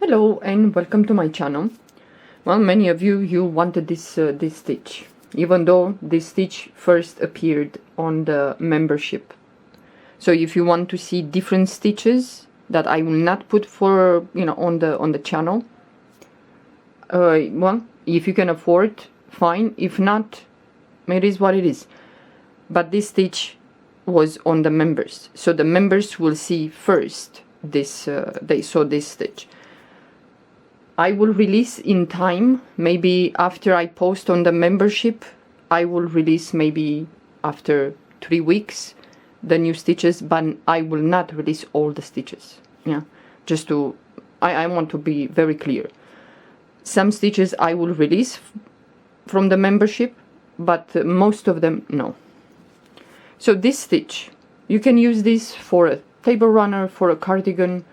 Hello and welcome to my channel. Well, many of you wanted this stitch, even though this stitch first appeared on the membership. So if you want to see different stitches that I will not put for on the channel, well, if you can afford, fine. If not, it is what it is. But this stitch was on the members, so the members will see first this. They saw this stitch. I will release in time, maybe after I post on the membership. I will release maybe after 3 weeks the new stitches, but I will not release all the stitches. Yeah, just to I want to be very clear. Some stitches I will release from the membership, but most of them no. So this stitch, you can use this for a table runner, for a cardigan,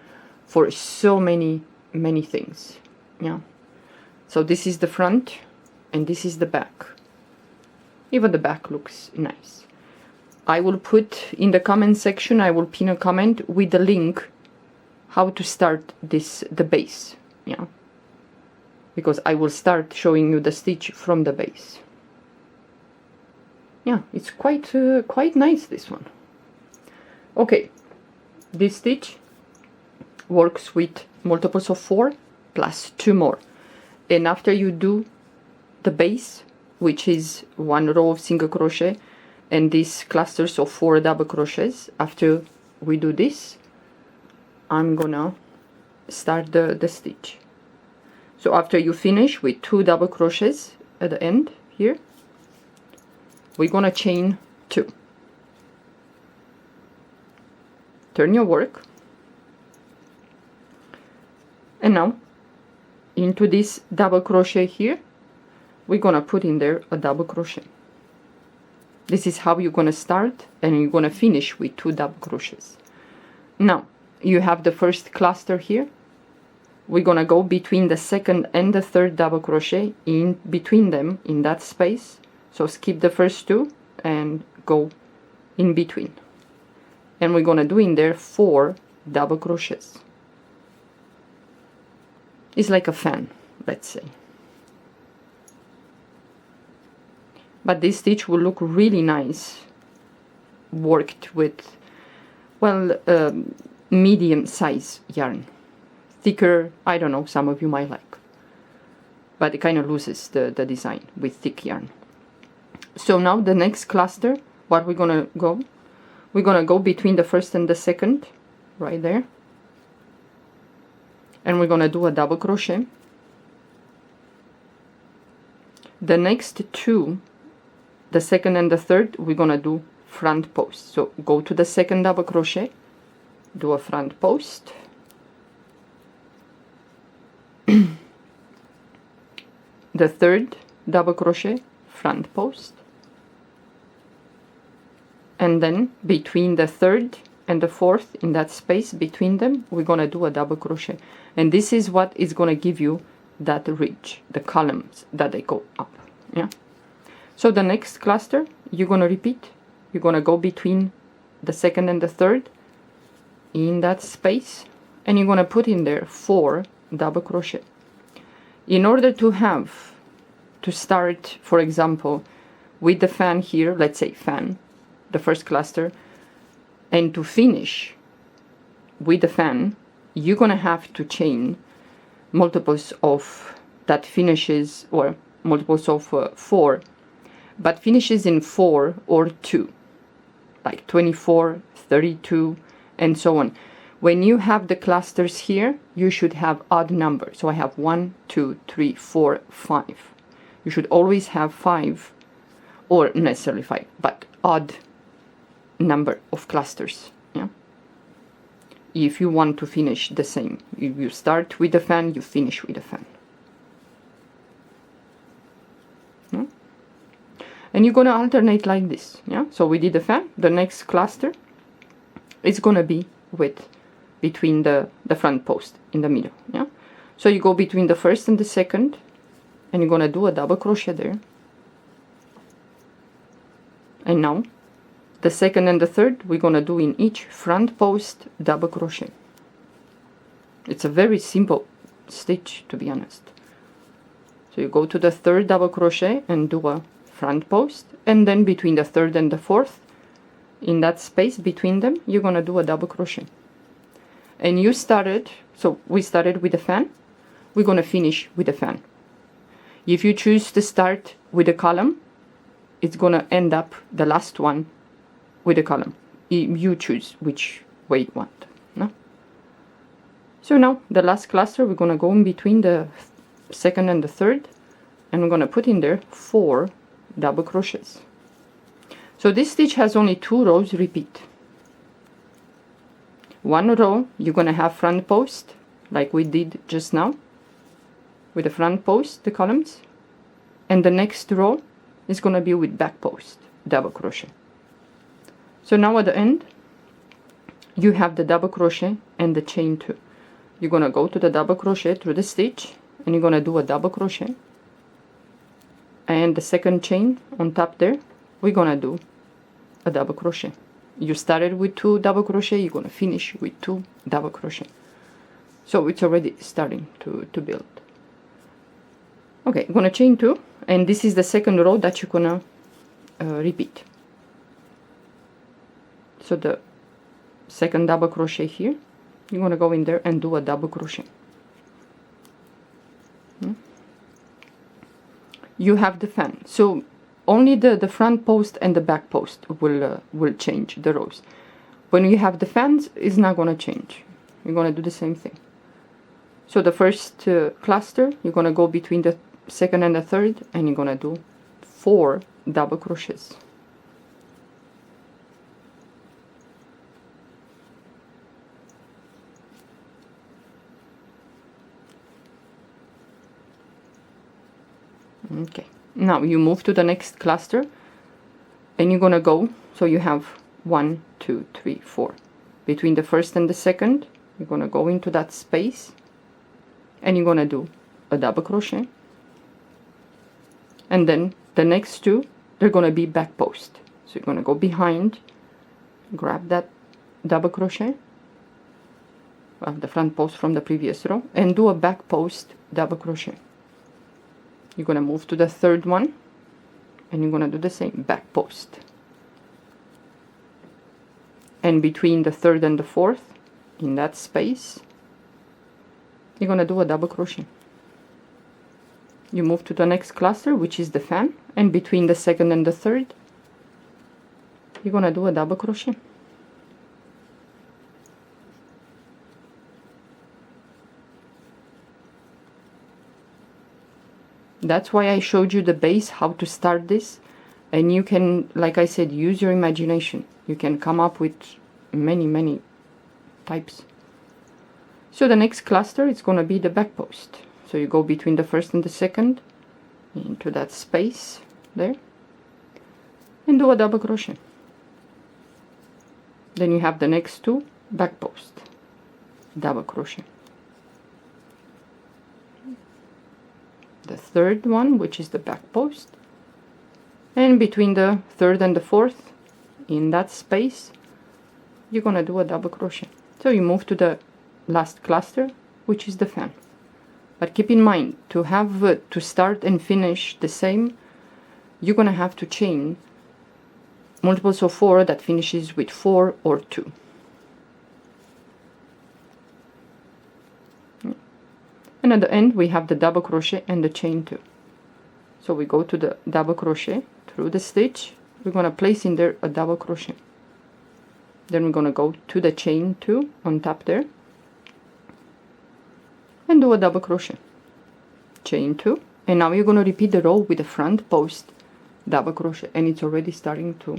for so many things. Yeah, so this is the front and this is the back. Even the back looks nice. I will put in the comment section, I will pin a comment with the link how to start the base. Yeah, because I will start showing you the stitch from the base. Yeah, it's quite nice, this one. Okay, this stitch works with multiples of 4 plus 2 more, and after you do the base, which is 1 row of single crochet and these clusters of 4 double crochets, after we do this, I'm gonna start the stitch. So after you finish with 2 double crochets at the end here, we're gonna chain 2. Turn your work, and now into this double crochet here, we're gonna put in there a double crochet. This is how you're gonna start, and you're gonna finish with 2 double crochets. Now you have the first cluster here. We're gonna go between the second and the third double crochet, in between them, in that space. So skip the first 2 and go in between, and we're gonna do in there 4 double crochets. It's like a fan, let's say. But this stitch will look really nice worked with, well, medium size yarn. Thicker, I don't know, some of you might like, but it kind of loses the design with thick yarn. So now the next cluster, what we're gonna go? We're gonna go between the first and the second, right there. And we're gonna do a double crochet. The next 2, the second and the third, we're gonna do front post. So go to the second double crochet, do a front post, the third double crochet, front post, and then between the third and the fourth, in that space between them, we're gonna do a double crochet. And this is what is gonna give you that ridge, the columns that they go up. Yeah, so the next cluster you're gonna repeat. You're gonna go between the second and the third in that space, and you're gonna put in there 4 double crochet. In order to start, for example, with the fan here, let's say fan, the first cluster, and to finish with the fan, you're gonna have to chain multiples of that finishes, or multiples of 4, but finishes in 4 or 2, like 24, 32, and so on. When you have the clusters here, you should have odd numbers. So I have 1, 2, 3, 4, 5. You should always have 5, or necessarily 5, but odd number of clusters. Yeah, if you want to finish the same, you start with the fan, you finish with the fan. Yeah? And you're gonna alternate like this. Yeah, so we did the fan. The next cluster is gonna be with between the front post in the middle. Yeah, so you go between the first and the second, and you're gonna do a double crochet there. And now the second and the third, we're gonna do in each front post double crochet. It's a very simple stitch, to be honest. So you go to the third double crochet and do a front post, and then between the third and the fourth, in that space between them, you're gonna do a double crochet. And you started, so we started with the fan, we're gonna finish with the fan. If you choose to start with a column, it's gonna end up the last one with a column. You choose which way you want. No? So now the last cluster, we're gonna go in between the second and the third, and we're gonna put in there 4 double crochets. So this stitch has only 2 rows. Repeat. 1 row you're gonna have front post like we did just now with the front post, the columns, and the next row is gonna be with back post, double crochet. So now at the end you have the double crochet and the chain 2. You're gonna go to the double crochet through the stitch, and you're gonna do a double crochet, and the second chain on top there, we're gonna do a double crochet. You started with 2 double crochet, you're gonna finish with 2 double crochet. So it's already starting to build. Okay, I'm gonna chain 2, and this is the second row that you're gonna repeat. So the second double crochet here, you're gonna go in there and do a double crochet. You have the fan, so only the front post and the back post will change the rows. When you have the fans, it's not gonna change. You're gonna do the same thing. So the first cluster, you're gonna go between the second and the third, and you're gonna do 4 double crochets. Okay, now you move to the next cluster, and you're gonna go, so you have 1, 2, 3, 4. Between the first and the second, you're gonna go into that space, and you're gonna do a double crochet, and then the next 2, they're gonna be back post. So you're gonna go behind, grab that double crochet, the front post from the previous row, and do a back post double crochet. You're gonna move to the third one, and you're gonna do the same, back post. And between the third and the fourth, in that space, you're gonna do a double crochet. You move to the next cluster, which is the fan, and between the second and the third, you're gonna do a double crochet. That's why I showed you the base, how to start this, and you can, like I said, use your imagination. You can come up with many types. So the next cluster is going to be the back post. So you go between the first and the second into that space there and do a double crochet. Then you have the next 2 back post, double crochet. The third one, which is the back post, and between the third and the fourth, in that space, you're gonna do a double crochet. So you move to the last cluster, which is the fan. But keep in mind, to have to start and finish the same, you're gonna have to chain multiples of 4 that finishes with 4 or 2. And at the end we have the double crochet and the chain 2. So we go to the double crochet through the stitch, we're going to place in there a double crochet. Then we're going to go to the chain 2 on top there and do a double crochet, chain 2, and now you're going to repeat the row with the front post double crochet, and it's already starting to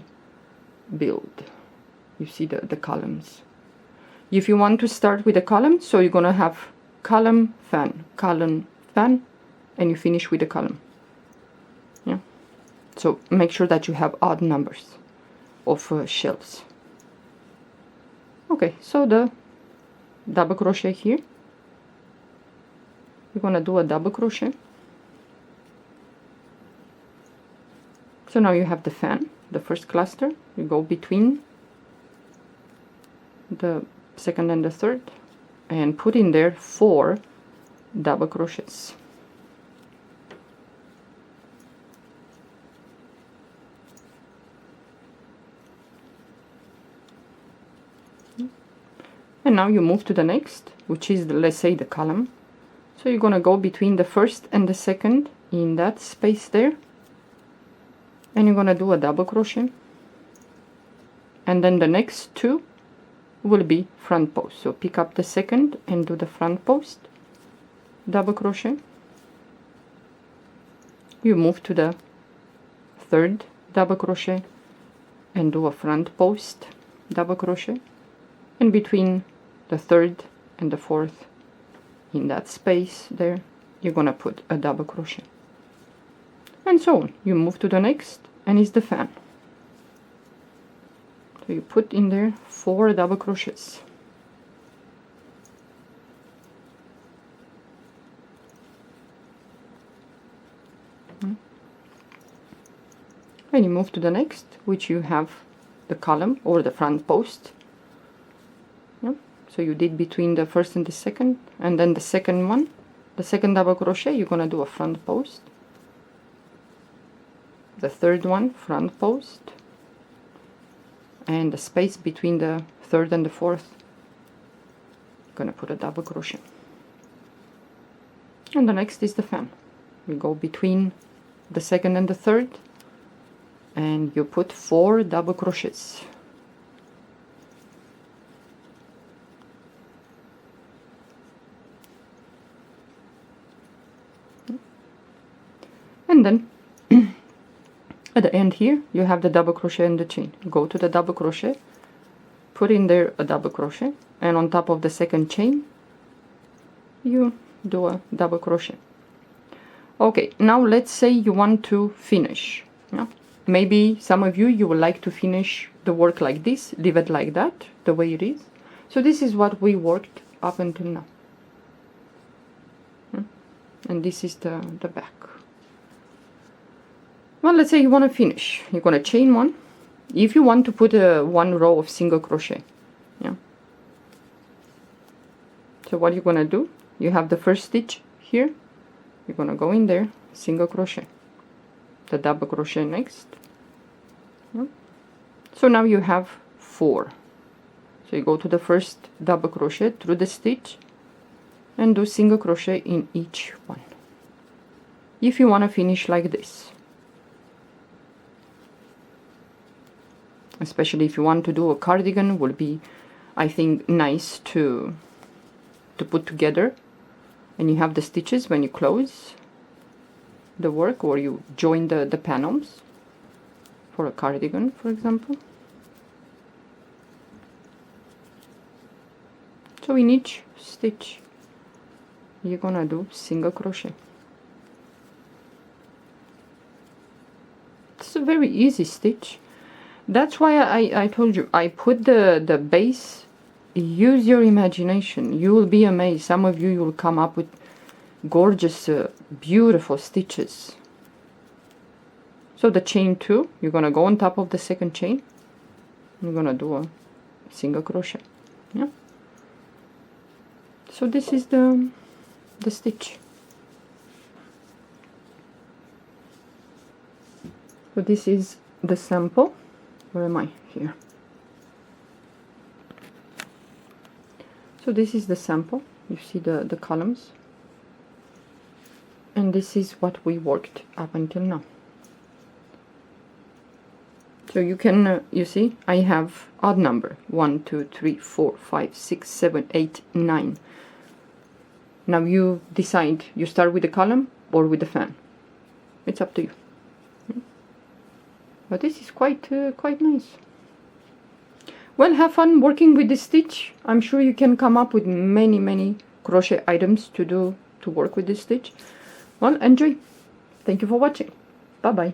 build. You see the columns. If you want to start with a column, so you're going to have column, fan, and you finish with a column. Yeah. So make sure that you have odd numbers of shells. Okay, so the double crochet here, you're gonna do a double crochet. So now you have the fan, the first cluster. You go between the second and the third and put in there 4 double crochets. And now you move to the next, which is let's say the column. So you're gonna go between the first and the second in that space there, and you're gonna do a double crochet, and then the next two will be front post. So pick up the second and do the front post, double crochet. You move to the third double crochet and do a front post, double crochet, and between the third and the fourth in that space there you're gonna put a double crochet, and so on. You move to the next, and it's the fan. So you put in there 4 double crochets. And you move to the next, which you have the column or the front post. Yeah. So you did between the first and the second, and then the second one, the second double crochet, you're gonna do a front post. The third one, front post, and the space between the third and the fourth, gonna put a double crochet. And the next is the fan. You go between the second and the third, and you put 4 double crochets. And then at the end here you have the double crochet and the chain. Go to the double crochet, put in there a double crochet, and on top of the second chain you do a double crochet. Okay, now let's say you want to finish. Yeah? Maybe some of you would like to finish the work like this, leave it like that, the way it is. So this is what we worked up until now. And this is the back. Well, let's say you want to finish. You're going to chain 1. If you want to put one row of single crochet. Yeah. So what you're going to do, you have the first stitch here. You're going to go in there, single crochet. The double crochet next. Yeah. So now you have 4. So you go to the first double crochet through the stitch and do single crochet in each one. If you want to finish like this. Especially if you want to do a cardigan, will be, I think, nice to put together. And you have the stitches when you close the work, or you join the panels for a cardigan, for example. So in each stitch you're gonna do single crochet. It's a very easy stitch. That's why I told you I put the base. Use your imagination. You will be amazed. Some of you will come up with gorgeous beautiful stitches. So the chain 2, you're gonna go on top of the second chain. You're gonna do a single crochet. Yeah. So this is the stitch. So this is the sample. Where am I? Here. So this is the sample. You see the columns. And this is what we worked up until now. So you can, you see, I have odd number. 1, 2, 3, 4, 5, 6, 7, 8, 9. Now you decide, you start with the column or with the fan. It's up to you. But this is quite nice. Well, have fun working with this stitch. I'm sure you can come up with many crochet items to work with this stitch. Well, enjoy. Thank you for watching. Bye bye.